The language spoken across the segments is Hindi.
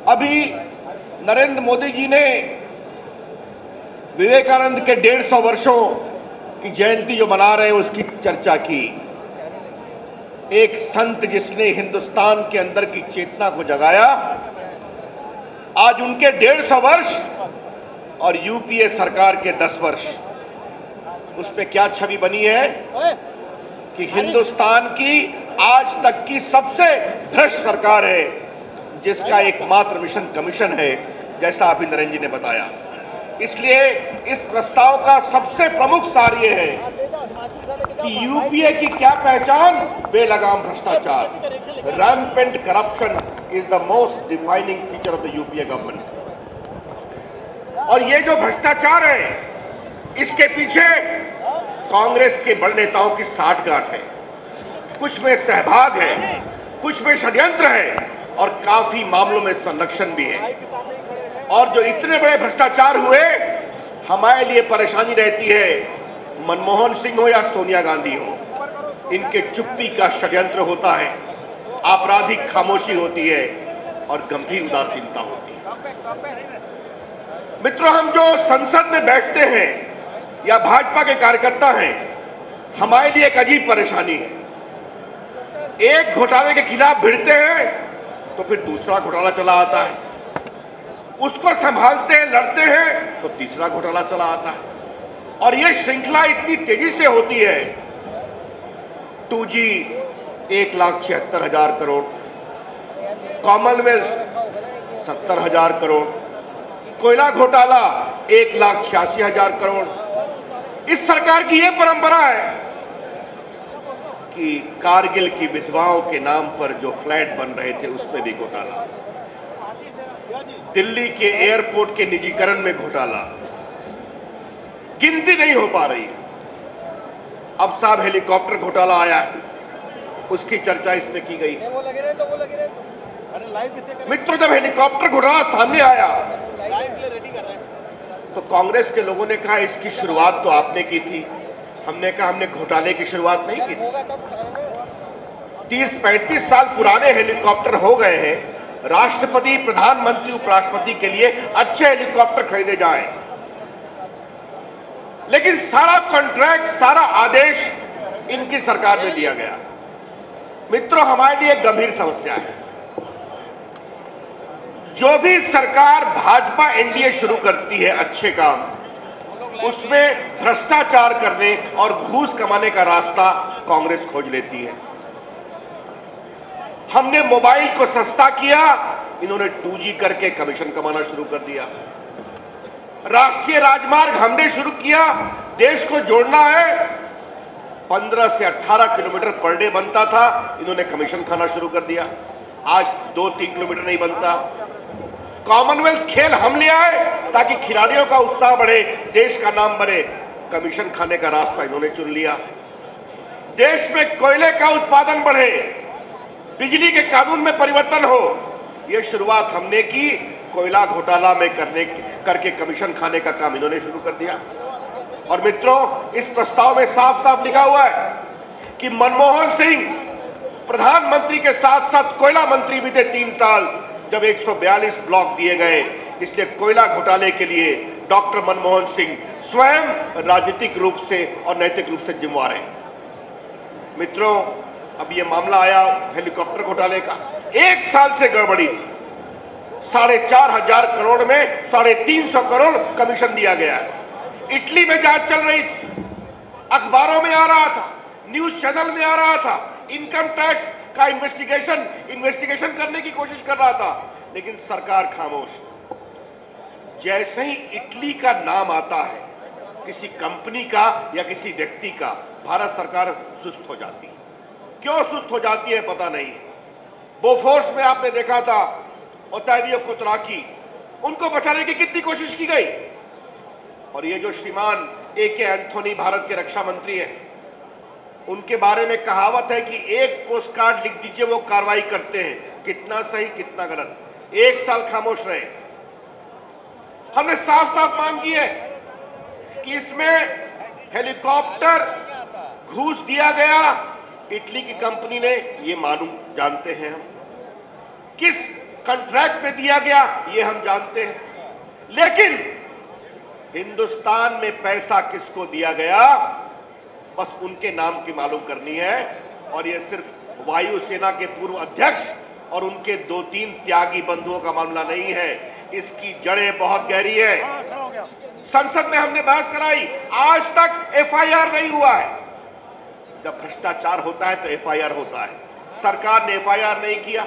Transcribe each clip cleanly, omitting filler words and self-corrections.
अभी नरेंद्र मोदी जी ने विवेकानंद के 150 वर्षों की जयंती जो मना रहे हैं उसकी चर्चा की। एक संत जिसने हिंदुस्तान के अंदर की चेतना को जगाया, आज उनके 150 वर्ष और यूपीए सरकार के 10 वर्ष, उसमें क्या छवि बनी है कि हिंदुस्तान की आज तक की सबसे भ्रष्ट सरकार है, जिसका एकमात्र मिशन कमीशन है, जैसा अभी नरेंद्र जी ने बताया। इसलिए इस प्रस्ताव का सबसे प्रमुख सार ये है कि यूपीए की क्या पहचान, बेलगाम भ्रष्टाचार। Rampant corruption is the most defining feature of the UPA government. और ये जो भ्रष्टाचार है, इसके पीछे कांग्रेस के बड़े नेताओं की साठगांठ है। कुछ में सहभाग है, कुछ में षड्यंत्र है और काफी मामलों में संरक्षण भी है। और जो इतने बड़े भ्रष्टाचार हुए, हमारे लिए परेशानी रहती है, मनमोहन सिंह हो या सोनिया गांधी हो, इनके चुप्पी का षड्यंत्र होता है, आपराधिक खामोशी होती है और गंभीर उदासीनता होती है। मित्रों, हम जो संसद में बैठते हैं या भाजपा के कार्यकर्ता हैं, हमारे लिए एक अजीब परेशानी है। एक घोटाले के खिलाफ भिड़ते हैं तो फिर दूसरा घोटाला चला आता है, उसको संभालते हैं, लड़ते हैं तो तीसरा घोटाला चला आता है। और ये श्रृंखला इतनी तेजी से होती है। 2G 1,76,000 करोड़, कॉमनवेल्थ 70,000 करोड़, कोयला घोटाला 1,86,000 करोड़। इस सरकार की यह परंपरा है कि कारगिल की विधवाओं के नाम पर जो फ्लैट बन रहे थे उसमें भी घोटाला, दिल्ली के एयरपोर्ट के निजीकरण में घोटाला, गिनती नहीं हो पा रही। अब साहब हेलीकॉप्टर घोटाला आया है, उसकी चर्चा इसमें की गई। मित्रों, जब हेलीकॉप्टर घोटाला सामने आया तो कांग्रेस के लोगों ने कहा इसकी शुरुआत तो आपने की थी। हमने कहा हमने घोटाले की शुरुआत नहीं की थी। 30-35 साल पुराने हेलीकॉप्टर हो गए हैं। राष्ट्रपति, प्रधानमंत्री, उपराष्ट्रपति के लिए अच्छे हेलीकॉप्टर खरीदे जाएं, लेकिन सारा कॉन्ट्रैक्ट, सारा आदेश इनकी सरकार में दिया गया। मित्रों, हमारे लिए एक गंभीर समस्या है। जो भी सरकार भाजपा एनडीए शुरू करती है अच्छे काम, उसमें भ्रष्टाचार करने और घूस कमाने का रास्ता कांग्रेस खोज लेती है। हमने मोबाइल को सस्ता किया, इन्होंने 2G करके कमीशन कमाना शुरू कर दिया। राष्ट्रीय राजमार्ग हमने शुरू किया, देश को जोड़ना है, 15 से 18 किलोमीटर पर डे बनता था, इन्होंने कमीशन खाना शुरू कर दिया। आज 2-3 किलोमीटर नहीं बनता। कॉमनवेल्थ खेल हम ले आए ताकि खिलाड़ियों का उत्साह बढ़े, देश का नाम बने, कमीशन खाने का रास्ता इन्होंने चुन लिया। देश में कोयले का उत्पादन बढ़े, बिजली के कानून में परिवर्तन हो, यह शुरुआत हमने की। कोयला घोटाला में करके कमीशन खाने का काम इन्होंने शुरू कर दिया। और मित्रों, इस प्रस्ताव में साफ साफ लिखा हुआ है कि मनमोहन सिंह प्रधानमंत्री के साथ साथ कोयला मंत्री भी थे 3 साल, जब 142 ब्लॉक दिए गए। इसलिए कोयला घोटाले के लिए डॉक्टर मनमोहन सिंह स्वयं राजनीतिक रूप से और नैतिक रूप से जिम्मेदार हैं। मित्रों, अब ये मामला आया हेलीकॉप्टर घोटाले का, 1 साल से गड़बड़ी थी। 4,500 करोड़ में 350 करोड़ कमीशन दिया गया है। इटली में जांच चल रही थी, अखबारों में आ रहा था, न्यूज चैनल में आ रहा था, इनकम टैक्स का इन्वेस्टिगेशन करने की कोशिश कर रहा था, लेकिन सरकार खामोश। जैसे ही इटली का नाम आता है, किसी कंपनी का या किसी व्यक्ति का, भारत सरकार सुस्त हो जाती है। क्यों सुस्त हो जाती है पता नहीं। बोफोर्स में आपने देखा था ओतैवियो कोतराकी, उनको बचाने की कितनी कोशिश की गई। और ये जो श्रीमान AK एंथोनी भारत के रक्षा मंत्री हैं, उनके बारे में कहावत है कि एक पोस्ट कार्ड लिख दीजिए, वो कार्रवाई करते हैं, कितना सही कितना गलत। 1 साल खामोश रहे। हमने साफ साफ मांग की है कि इसमें हेलीकॉप्टर घूस दिया गया, इटली की कंपनी ने, ये मालूम जानते हैं हम, किस कॉन्ट्रैक्ट में दिया गया, ये हम जानते हैं। लेकिन हिंदुस्तान में पैसा किसको दिया गया, बस उनके नाम की मालूम करनी है। और ये सिर्फ वायुसेना के पूर्व अध्यक्ष और उनके 2-3 त्यागी बंधुओं का मामला नहीं है, इसकी जड़ें बहुत गहरी है। संसद में हमने बहस कराई, आज तक एफआईआर नहीं हुआ है। जब भ्रष्टाचार होता है तो एफआईआर होता है। सरकार ने एफआईआर नहीं किया,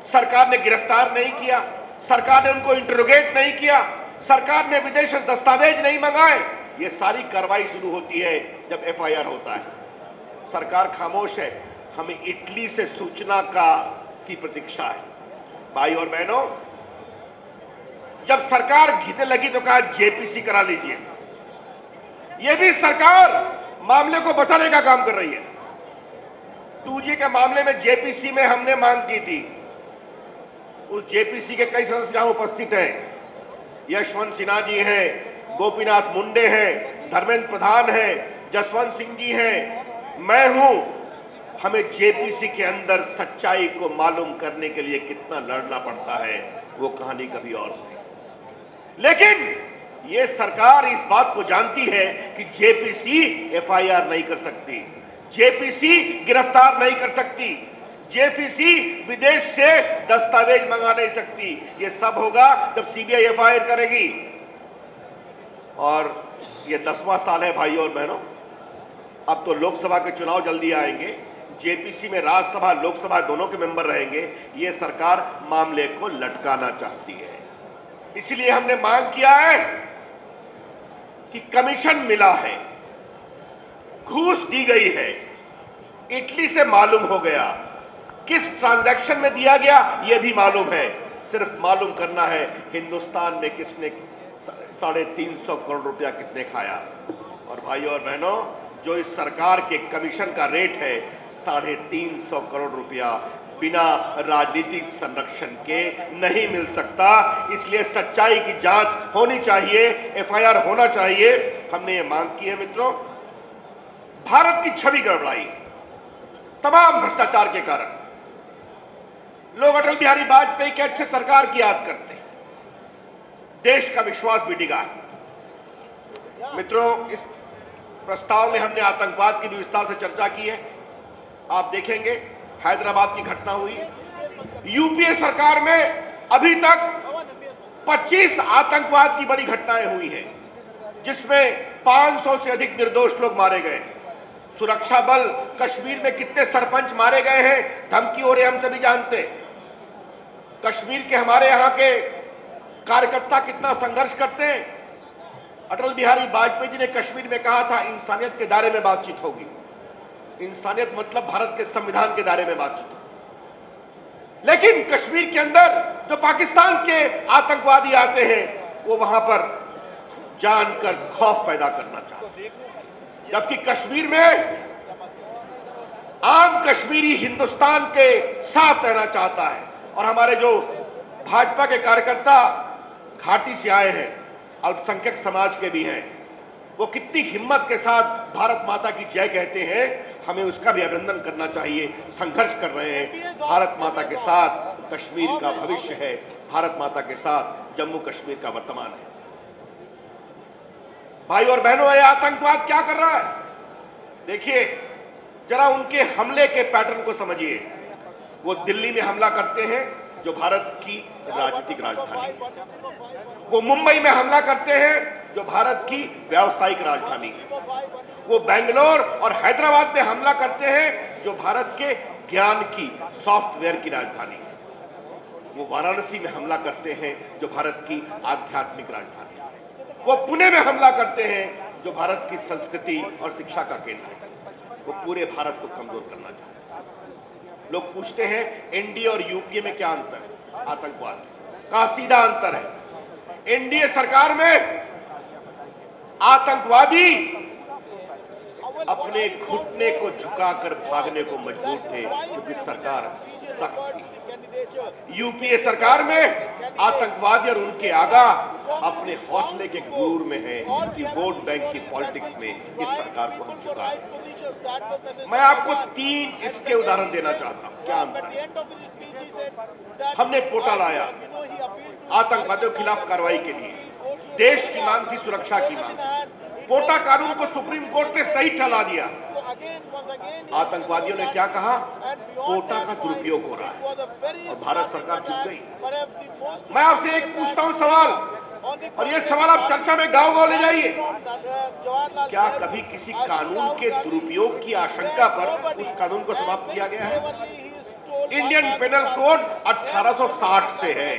सरकार ने गिरफ्तार नहीं किया, सरकार ने उनको इंटरोगेट नहीं किया, सरकार ने विदेशी दस्तावेज नहीं मंगाए। ये सारी कार्रवाई शुरू होती है जब एफआईआर होता है। सरकार खामोश है, हमें इटली से सूचना की प्रतीक्षा है। भाई और बहनों, जब सरकार घिरने लगी तो कहा जेपीसी करा लीजिए। यह भी सरकार मामले को बचाने का काम कर रही है। 2G के मामले में जेपीसी में हमने मांग की थी। उस जेपीसी के कई सदस्य यहां उपस्थित हैं। यशवंत सिन्हा जी हैं, गोपीनाथ मुंडे हैं, धर्मेंद्र प्रधान हैं, जसवंत सिंह जी हैं, मैं हूं। हमें जेपीसी के अंदर सच्चाई को मालूम करने के लिए कितना लड़ना पड़ता है, वो कहानी कभी और से। लेकिन ये सरकार इस बात को जानती है कि जेपीसी एफआईआर नहीं कर सकती, जेपीसी गिरफ्तार नहीं कर सकती, जेपीसी विदेश से दस्तावेज मंगा नहीं सकती। ये सब होगा जब सीबीआई एफआईआर करेगी। और ये 10वां साल है भाइयों और बहनों। अब तो लोकसभा के चुनाव जल्दी आएंगे, जेपीसी में राज्यसभा लोकसभा दोनों के मेंबर रहेंगे। ये सरकार मामले को लटकाना चाहती है। इसलिए हमने मांग किया है कि कमीशन मिला है, घूस दी गई है, इटली से मालूम हो गया, किस ट्रांजैक्शन में दिया गया यह भी मालूम है। सिर्फ मालूम करना है हिंदुस्तान में किसने 350 करोड़ रुपया कितने खाया। और भाइयों और बहनों, जो इस सरकार के कमीशन का रेट है 350 करोड़ रुपया, बिना राजनीतिक संरक्षण के नहीं मिल सकता। इसलिए सच्चाई की जांच होनी चाहिए, एफआईआर होना चाहिए। हमने ये मांग की है मित्रों। भारत की छवि गड़बड़ाई तमाम भ्रष्टाचार के कारण। लोग अटल बिहारी वाजपेयी के अच्छे सरकार की याद करते हैं, देश का विश्वास भी डिगा। मित्रों, इस प्रस्ताव में हमने आतंकवाद की भी विस्तार से चर्चा की है। आप देखेंगे हैदराबाद की घटना हुई, यूपीए सरकार में अभी तक 25 आतंकवाद की बड़ी घटनाएं हुई हैं, जिसमें 500 से अधिक निर्दोष लोग मारे गए हैं। सुरक्षा बल कश्मीर में कितने सरपंच मारे गए हैं, धमकी हो रही हम सभी जानते हैं। कश्मीर के हमारे यहाँ के कार्यकर्ता कितना संघर्ष करते हैं। अटल बिहारी वाजपेयी जी ने कश्मीर में कहा था इंसानियत के दायरे में बातचीत होगी। इंसानियत मतलब भारत के संविधान के दायरे में बातचीत होगी। लेकिन कश्मीर के अंदर जो पाकिस्तान के आतंकवादी आते हैं, वो वहां पर जानकर खौफ पैदा करना चाहते हैं, जबकि कश्मीर में आम कश्मीरी हिंदुस्तान के साथ रहना चाहता है। और हमारे जो भाजपा के कार्यकर्ता घाटी से आए हैं, अल्पसंख्यक समाज के भी हैं, वो कितनी हिम्मत के साथ भारत माता की जय कहते हैं, हमें उसका भी अभिनंदन करना चाहिए। संघर्ष कर रहे हैं, भारत माता के साथ कश्मीर का भविष्य है, भारत माता के साथ जम्मू कश्मीर का वर्तमान है। भाई और बहनों, ये आतंकवाद क्या कर रहा है? देखिए जरा उनके हमले के पैटर्न को समझिए। वो दिल्ली में हमला करते हैं, जो भारत की राजनीतिक राजधानी है। वो मुंबई में हमला करते हैं, जो भारत की व्यावसायिक राजधानी है। वो बेंगलोर और हैदराबाद में हमला करते हैं, जो भारत के ज्ञान की, सॉफ्टवेयर की राजधानी है। वो वाराणसी में हमला करते हैं, जो भारत की आध्यात्मिक राजधानी है। वो पुणे में हमला करते हैं, जो भारत की संस्कृति और शिक्षा का केंद्र है। वो पूरे भारत को कमजोर करना चाहते हैं। लोग पूछते हैं एनडीए और यूपीए में क्या अंतर है आतंकवाद का? सीधा अंतर है। एनडीए सरकार में आतंकवादी अपने घुटने को झुकाकर भागने को मजबूर थे, क्योंकि सरकार सख्त थी। यूपीए सरकार में आतंकवादी और उनके आगा अपने हौसले के गुरूर में है कि वोट बैंक की पॉलिटिक्स में इस सरकार को हम झुका दें। मैं आपको 3 इसके उदाहरण देना चाहता हूं। क्या अंतर है? हमने पोटा लाया आतंकवादियों के खिलाफ कार्रवाई के लिए, देश की मांग थी, सुरक्षा की मांग। पोटा कानून को सुप्रीम कोर्ट ने सही ठहरा दिया। आतंकवादियों ने क्या कहा? पोटा का दुरुपयोग हो रहा है और भारत सरकार चुप गई। मैं आपसे एक पूछता हूं सवाल, और ये सवाल आप चर्चा में गांव-गांव ले जाइए। क्या कभी किसी कानून के दुरुपयोग की आशंका पर उस कानून को समाप्त किया गया है? इंडियन पेनल कोड 1860 से है।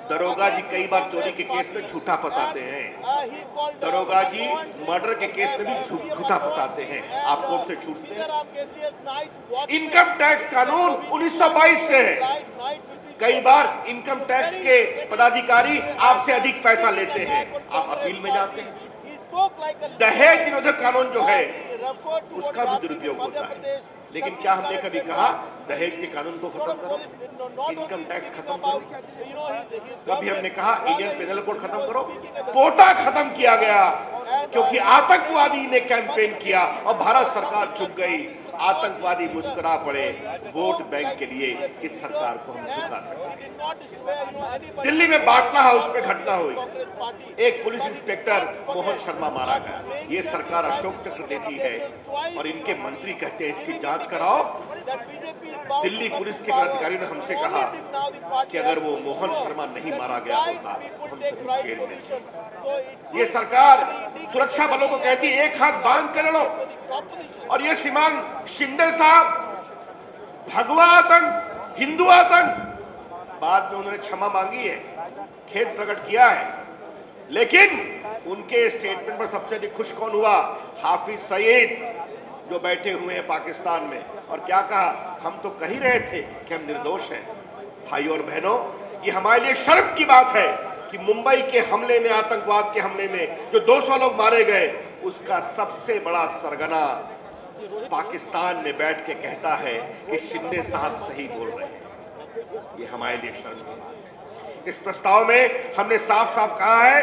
दरोगा जी कई बार चोरी के केस में झूठा फंसाते हैं, दरोगा जी मर्डर के केस में भी झूठा फंसाते हैं, आप कोर्ट से छूटते हैं। इनकम टैक्स कानून 1922 से है। कई बार इनकम टैक्स के पदाधिकारी आपसे अधिक पैसा लेते हैं, आप अपील में जाते हैं। दहेज निरोधक कानून जो है उसका भी दुरुपयोग होता है, लेकिन क्या हमने कभी कहा दहेज के कानून को खत्म करो, इनकम टैक्स खत्म करो? कभी हमने कहा इंडियन पेनल कोड खत्म करो? पोटा खत्म किया गया क्योंकि आतंकवादी ने कैंपेन किया और भारत सरकार चुप गई। आतंकवादी मुस्कुरा पड़े वोट बैंक के लिए, इस सरकार को हम झुका सकते। दिल्ली में बाटला हाउस पे घटना हुई, एक पुलिस इंस्पेक्टर मोहन शर्मा मारा गया। ये सरकार अशोक चक्र देती है और इनके मंत्री कहते हैं इसकी जांच कराओ। दिल्ली पुलिस के अधिकारियों ने हमसे कहा कि अगर वो मोहन शर्मा नहीं मारा गया होता तो हम सभी जेल में। ये सरकार सुरक्षा बलों को कहती है एक हाथ बांध कर लड़ो, और ये श्रीमान शिंदे साहब भगवा आतंक, हिंदू आतंक, बाद में उन्होंने क्षमा मांगी है, खेद प्रकट किया है, लेकिन उनके स्टेटमेंट पर सबसे अधिक खुश कौन हुआ? हाफिज सईद, जो बैठे हुए हैं पाकिस्तान में, और क्या कहा? हम तो कह ही रहे थे कि हम निर्दोष हैं। भाइयों और बहनों, ये हमारे लिए शर्म की बात है कि मुंबई के हमले में, आतंकवाद के हमले में जो 200 लोग मारे गए, उसका सबसे बड़ा सरगना पाकिस्तान में बैठ के कहता है कि शिंदे साहब सही बोल रहे हैं। ये हमारे लिए शर्म की बात है। इस प्रस्ताव में हमने साफ साफ कहा है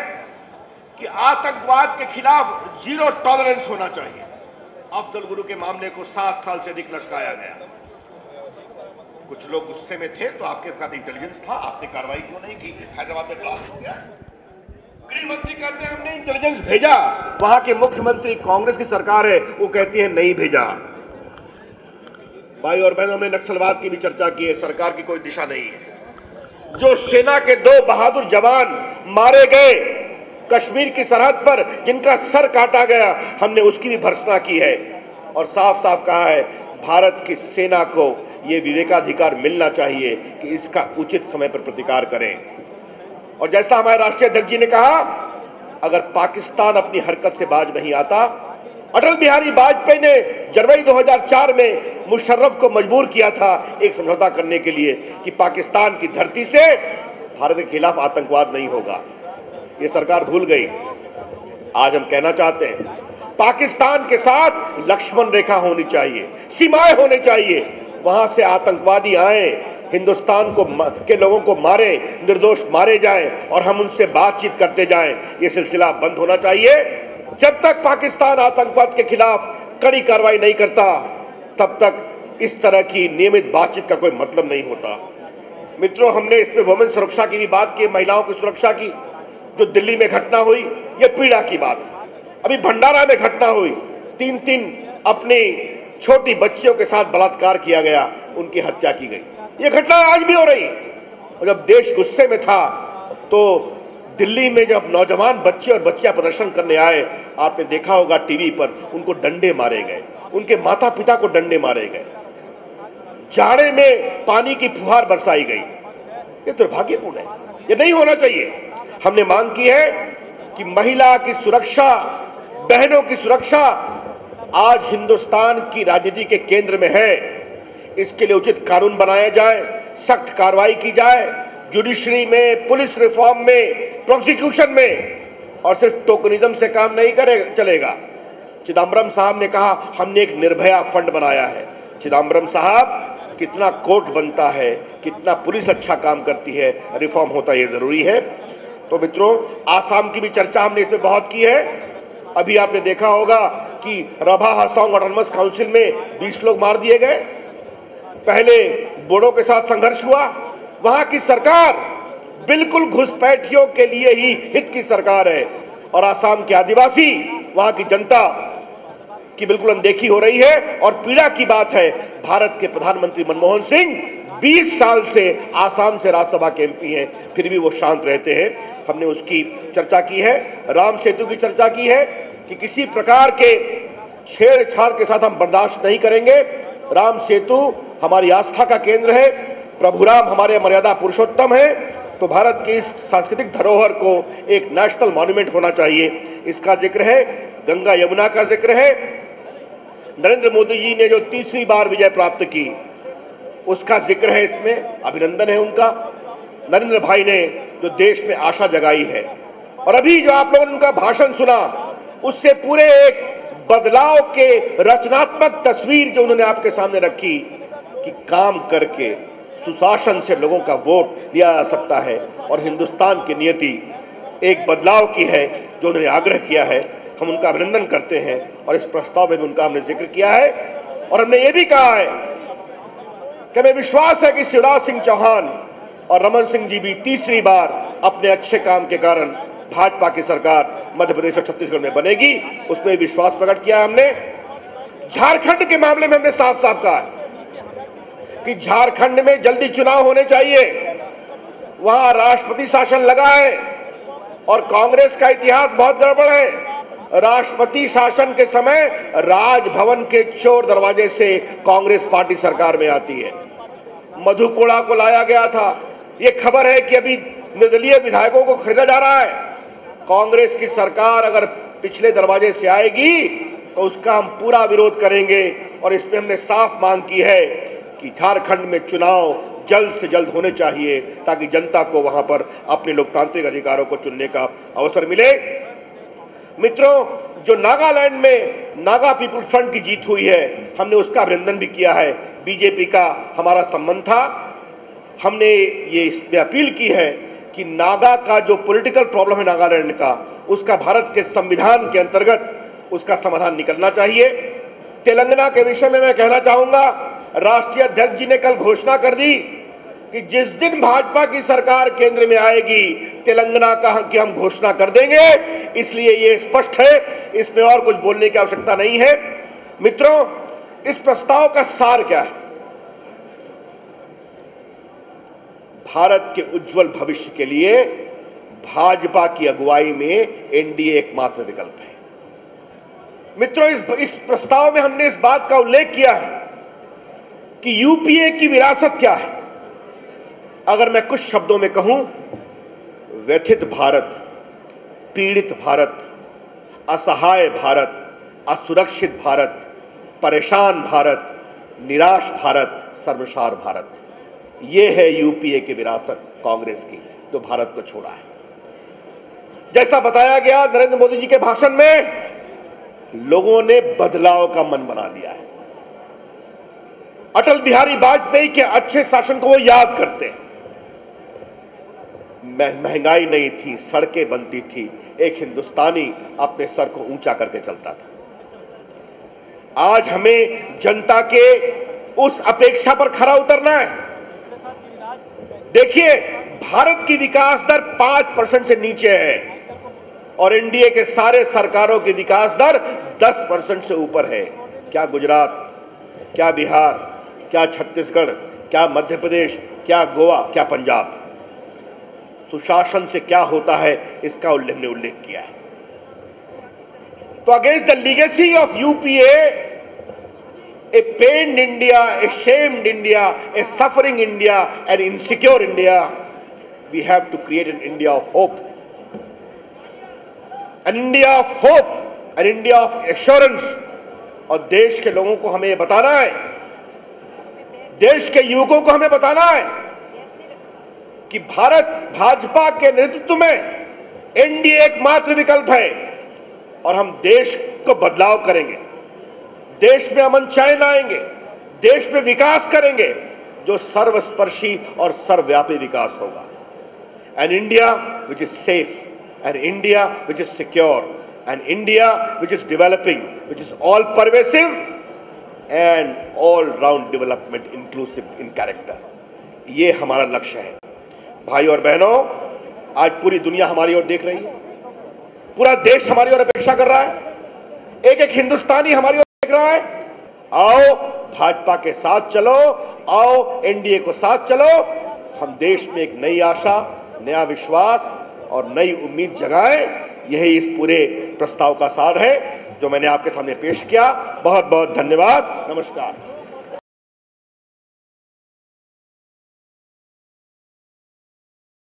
कि आतंकवाद के खिलाफ 0 टॉलरेंस होना चाहिए। अफजल गुरु के मामले को 7 साल से अधिक लटकाया गया। कुछ लोग गुस्से में थे तो आपके पास इंटेलिजेंस था, आपने कार्रवाई क्यों नहीं की? हैदराबाद में ब्लास्ट हो गया। गृह मंत्री कहते हैं हमने इंटेलिजेंस भेजा, वहां के मुख्यमंत्री कांग्रेस की सरकार है, वो कहती है नहीं भेजा। भाई और बहनों, हमने नक्सलवाद की भी चर्चा की है, सरकार की कोई दिशा नहीं है। जो सेना के 2 बहादुर जवान मारे गए कश्मीर की सरहद पर, जिनका सर काटा गया, हमने उसकी भी भर्त्सना की है और साफ साफ कहा है भारत की सेना को यह विवेकाधिकार मिलना चाहिए कि इसका उचित समय पर प्रतिकार करें। और जैसा हमारे राष्ट्रीय अध्यक्ष जी ने कहा, अगर पाकिस्तान अपनी हरकत से बाज नहीं आता, अटल बिहारी वाजपेयी ने जनवरी 2004 में मुशर्रफ को मजबूर किया था एक समझौता करने के लिए कि पाकिस्तान की धरती से भारत के खिलाफ आतंकवाद नहीं होगा। ये सरकार भूल गई। आज हम कहना चाहते हैं पाकिस्तान के साथ लक्ष्मण रेखा होनी चाहिए, सीमाएं होनी चाहिए। वहां से आतंकवादी आए, हिंदुस्तान के लोगों को मारे, निर्दोष मारे जाएं और हम उनसे बातचीत करते जाएं। ये सिलसिला बंद होना चाहिए। जब तक पाकिस्तान आतंकवाद के खिलाफ कड़ी कार्रवाई नहीं करता, तब तक इस तरह की नियमित बातचीत का कोई मतलब नहीं होता। मित्रों, हमने इसमें वुमेन सुरक्षा की भी बात की, महिलाओं की सुरक्षा की। जो दिल्ली में घटना हुई, ये पीड़ा की बात है। अभी भंडारा में घटना हुई, 3 अपनी छोटी बच्चियों के साथ बलात्कार किया गया, उनकी हत्या की गई। ये घटना आज भी हो रही है। और जब देश गुस्से में था तो दिल्ली में जब नौजवान बच्चे और बच्चियां प्रदर्शन करने आए, आपने देखा होगा टीवी पर, उनको डंडे मारे गए, उनके माता पिता को डंडे मारे गए, जाड़े में पानी की फुहार बरसाई गई। ये दुर्भाग्यपूर्ण है, ये नहीं होना चाहिए। हमने मांग की है कि महिला की सुरक्षा, बहनों की सुरक्षा आज हिंदुस्तान की राजनीति के केंद्र में है। इसके लिए उचित कानून बनाया जाए, सख्त कार्रवाई की जाए, जुडिशरी में, पुलिस रिफॉर्म में, प्रोसिक्यूशन में, और सिर्फ टोकनिज्म से काम नहीं चलेगा। चिदम्बरम साहब ने कहा हमने एक निर्भया फंड बनाया है। चिदम्बरम साहब, कितना कोर्ट बनता है, कितना पुलिस अच्छा काम करती है, रिफॉर्म होता ये जरूरी है। तो मित्रों, आसाम की भी चर्चा हमने इसमें बहुत की है। अभी आपने देखा होगा कि की रभा हासोंग ऑटोनमस काउंसिल में 20 लोग मार दिए गए। पहले बोडो के साथ संघर्ष हुआ, वहां की सरकार बिल्कुल घुसपैठियों के लिए ही हित की सरकार है और आसाम के आदिवासी, वहां की जनता की बिल्कुल अनदेखी हो रही है। और पीड़ा की बात है, भारत के प्रधानमंत्री मनमोहन सिंह 20 साल से आसाम से राज्यसभा के एमपी हैं, फिर भी वो शांत रहते हैं। हमने उसकी चर्चा की है, राम सेतु की चर्चा की है कि किसी प्रकार के छेड़छाड़ के साथ हम बर्दाश्त नहीं करेंगे। राम सेतु हमारी आस्था का केंद्र है, प्रभु राम हमारे मर्यादा पुरुषोत्तम है, तो भारत की इस सांस्कृतिक धरोहर को एक नेशनल मॉन्यूमेंट होना चाहिए। इसका जिक्र है, गंगा यमुना का जिक्र है। नरेंद्र मोदी जी ने जो तीसरी बार विजय प्राप्त की उसका जिक्र है, इसमें अभिनंदन है उनका। नरेंद्र भाई ने जो देश में आशा जगाई है, और अभी जो आप लोगों ने उनका भाषण सुना, उससे पूरे एक बदलाव के रचनात्मक तस्वीर जो उन्होंने आपके सामने रखी कि काम करके सुशासन से लोगों का वोट लिया जा सकता है और हिंदुस्तान की नियति एक बदलाव की है, जो उन्होंने आग्रह किया है, हम उनका अभिनंदन करते हैं। और इस प्रस्ताव में भी उनका हमने जिक्र किया है और हमने ये भी कहा है कि हमें विश्वास है कि शिवराज सिंह चौहान और रमन सिंह जी भी तीसरी बार अपने अच्छे काम के कारण भाजपा की सरकार मध्य प्रदेश और छत्तीसगढ़ में बनेगी, उसमें विश्वास प्रकट किया हमने। झारखंड के मामले में हमने साफ साफ कहा है कि झारखंड में जल्दी चुनाव होने चाहिए। वहां राष्ट्रपति शासन लगा है और कांग्रेस का इतिहास बहुत गड़बड़ है। राष्ट्रपति शासन के समय राजभवन के चोर दरवाजे से कांग्रेस पार्टी सरकार में आती है। मधु कोड़ा को लाया गया था, ये खबर है कि अभी निर्दलीय विधायकों को खरीदा जा रहा है। कांग्रेस की सरकार अगर पिछले दरवाजे से आएगी तो उसका हम पूरा विरोध करेंगे और इसमें हमने साफ मांग की है कि झारखंड में चुनाव जल्द से जल्द होने चाहिए ताकि जनता को वहां पर अपने लोकतांत्रिक अधिकारों को चुनने का अवसर मिले। मित्रों, जो नागालैंड में नागा पीपुल्स फ्रंट की जीत हुई है, हमने उसका अभिनंदन भी किया है। बीजेपी का हमारा संबंध था, हमने ये इसमें अपील की है कि नागा का जो पॉलिटिकल प्रॉब्लम है नागालैंड का, उसका भारत के संविधान के अंतर्गत उसका समाधान निकलना चाहिए। तेलंगाना के विषय में मैं कहना चाहूंगा, राष्ट्रीय अध्यक्ष जी ने कल घोषणा कर दी कि जिस दिन भाजपा की सरकार केंद्र में आएगी तेलंगाना की हम घोषणा कर देंगे। इसलिए ये स्पष्ट है, इसमें और कुछ बोलने की आवश्यकता नहीं है। मित्रों, इस प्रस्ताव का सार क्या है? भारत के उज्जवल भविष्य के लिए भाजपा की अगुवाई में एनडीए एकमात्र विकल्प है। मित्रों, इस प्रस्ताव में हमने इस बात का उल्लेख किया है कि यूपीए की विरासत क्या है। अगर मैं कुछ शब्दों में कहूं, व्यथित भारत, पीड़ित भारत, असहाय भारत, असुरक्षित भारत, परेशान भारत, निराश भारत, शर्मसार भारत, ये है यूपीए की विरासत कांग्रेस की, जो भारत को छोड़ा है। जैसा बताया गया नरेंद्र मोदी जी के भाषण में, लोगों ने बदलाव का मन बना लिया है। अटल बिहारी वाजपेयी के अच्छे शासन को वो याद करते हैं। महंगाई नहीं थी, सड़कें बनती थी, एक हिंदुस्तानी अपने सर को ऊंचा करके चलता था। आज हमें जनता के उस अपेक्षा पर खरा उतरना है। देखिए, भारत की विकास दर 5% से नीचे है और एनडीए के सारे सरकारों की विकास दर 10% से ऊपर है। क्या गुजरात, क्या बिहार, क्या छत्तीसगढ़, क्या मध्य प्रदेश, क्या गोवा, क्या पंजाब। सुशासन से क्या होता है, इसका हमने उल्लेख किया है। तो against the legacy of UPA, a pained India, a shamed India, a suffering India, an insecure India, we have to create an India of hope. An India of hope, an India of assurance. और देश के लोगों को हमें बताना है, देश के युवकों को हमें बताना है कि भारत भाजपा के नेतृत्व में एनडीए एकमात्र विकल्प है और हम देश को बदलाव करेंगे, देश में अमन चैन लाएंगे, देश में विकास करेंगे जो सर्वस्पर्शी और सर्वव्यापी विकास होगा। An India which is safe, an India which is secure, an India which is developing, which is all pervasive and all round development, inclusive in character. ये हमारा लक्ष्य है। भाई और बहनों, आज पूरी दुनिया हमारी ओर देख रही है, पूरा देश हमारी ओर अपेक्षा कर रहा है, एक एक हिंदुस्तानी हमारी ओर देख रहा है। आओ भाजपा के साथ चलो, आओ एनडीए को साथ चलो, हम देश में एक नई आशा, नया विश्वास और नई उम्मीद जगाएं। यही इस पूरे प्रस्ताव का सार है जो मैंने आपके सामने पेश किया। बहुत बहुत धन्यवाद। नमस्कार।